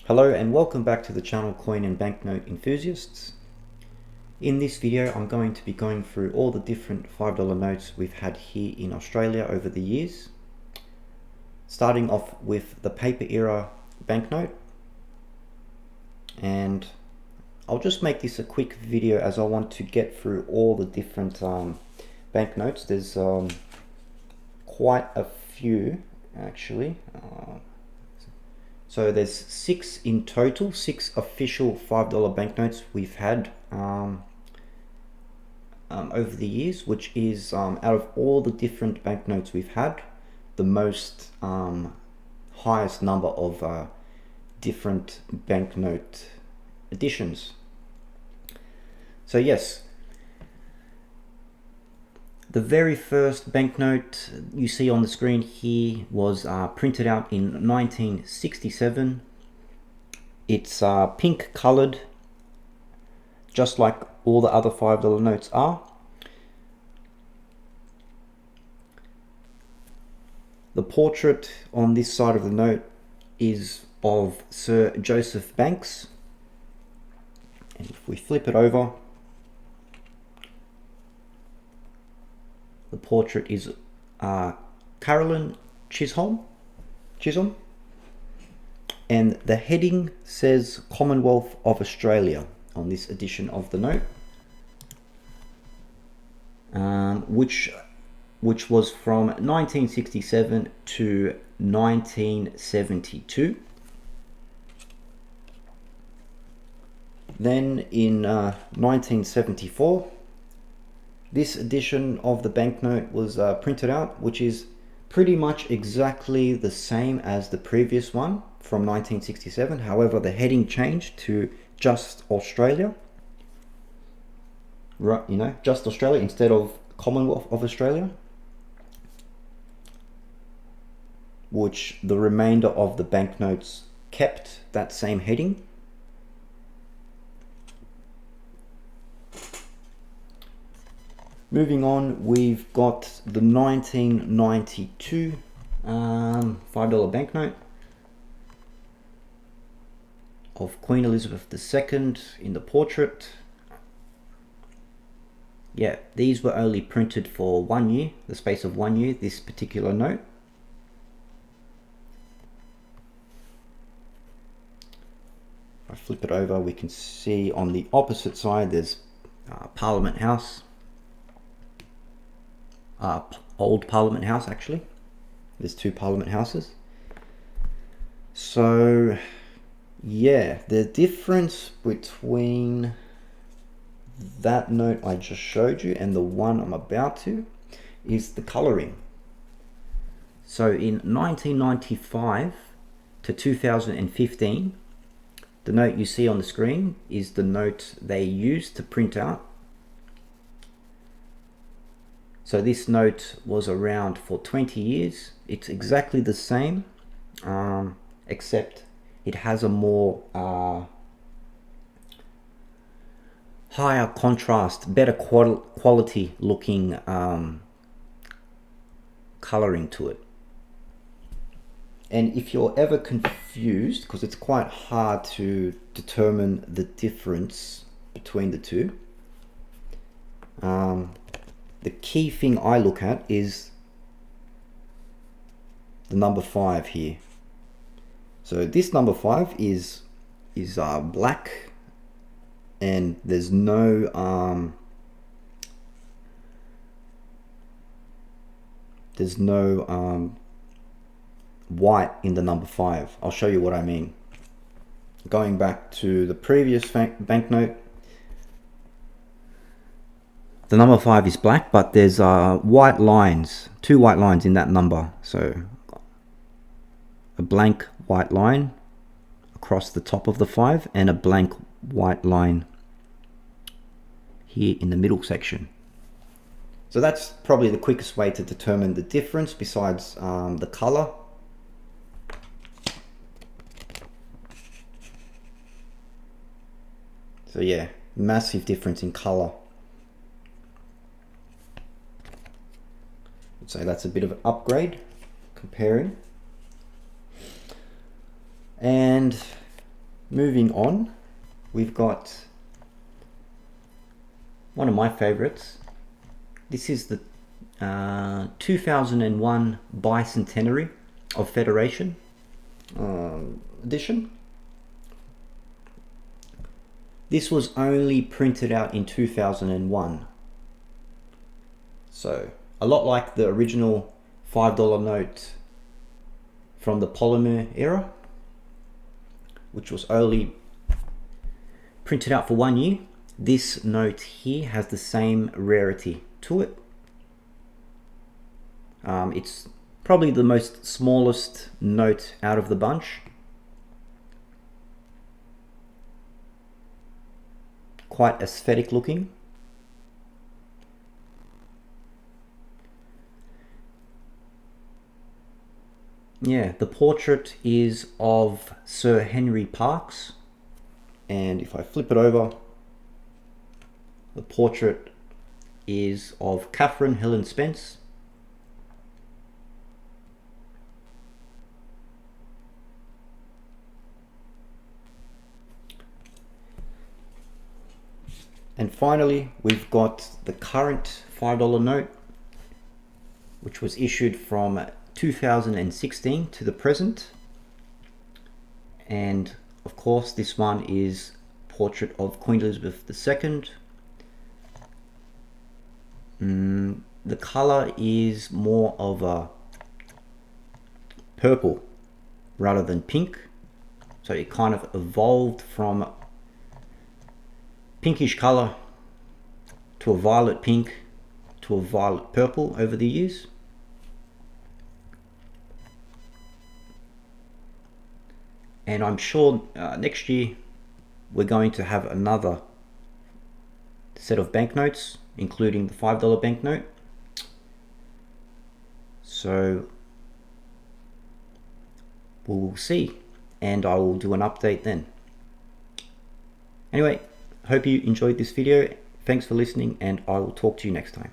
Hello and welcome back to the channel Coin and Banknote Enthusiasts. In this video I'm going to be going through all the different $5 notes we've had here in Australia over the years. Starting off with the paper era banknote. And I'll just make this a quick video as I want to get through all the different banknotes. There's quite a few actually. So there's 6 in total, 6 official $5 banknotes we've had over the years, which is out of all the different banknotes we've had, the most highest number of different banknote editions. So yes, the very first banknote you see on the screen here was printed out in 1967. It's pink colored, just like all the other $5 notes are. The portrait on this side of the note is of Sir Joseph Banks. And if we flip it over, the portrait is Carolyn Chisholm, and the heading says Commonwealth of Australia on this edition of the note, which was from 1967 to 1972. Then in 1974, this edition of the banknote was printed out, which is pretty much exactly the same as the previous one from 1967. However, the heading changed to just Australia. Right, just Australia instead of Commonwealth of Australia, which the remainder of the banknotes kept that same heading. Moving on, we've got the 1992 $5 banknote of Queen Elizabeth II in the portrait. Yeah, these were only printed for 1 year, the space of 1 year, this particular note. If I flip it over, we can see on the opposite side there's Parliament House. Old Parliament House actually. There's 2 Parliament Houses. So yeah, the difference between that note I just showed you and the one I'm about to is the coloring. So in 1995 to 2015, the note you see on the screen is the note they used to print out. So this note was around for 20 years. It's exactly the same, except it has a more higher contrast, better quality looking coloring to it. And if you're ever confused, because it's quite hard to determine the difference between the two, the key thing I look at is the number 5 here. So this number 5 is black, and there's no white in the number 5. I'll show you what I mean. Going back to the previous banknote, the number 5 is black, but there's white lines, 2 white lines in that number. So a blank white line across the top of the 5 and a blank white line here in the middle section. So that's probably the quickest way to determine the difference besides the color. So yeah, massive difference in color. So that's a bit of an upgrade comparing. And moving on, we've got one of my favorites. This is the 2001 Bicentenary of Federation edition. This was only printed out in 2001. So a lot like the original $5 note from the polymer era, which was only printed out for 1 year. This note here has the same rarity to it. It's probably the most smallest note out of the bunch. Quite aesthetic looking. Yeah, the portrait is of Sir Henry Parkes, and if I flip it over, the portrait is of Catherine Helen Spence. And finally, we've got the current $5 note, which was issued from 2016 to the present. And of course, this one is portrait of Queen Elizabeth II. The color is more of a purple rather than pink. So it kind of evolved from pinkish color to a violet pink to a violet purple over the years. And I'm sure next year we're going to have another set of banknotes, including the $5 banknote. So we'll see, and I will do an update then. Anyway, hope you enjoyed this video. Thanks for listening, and I will talk to you next time.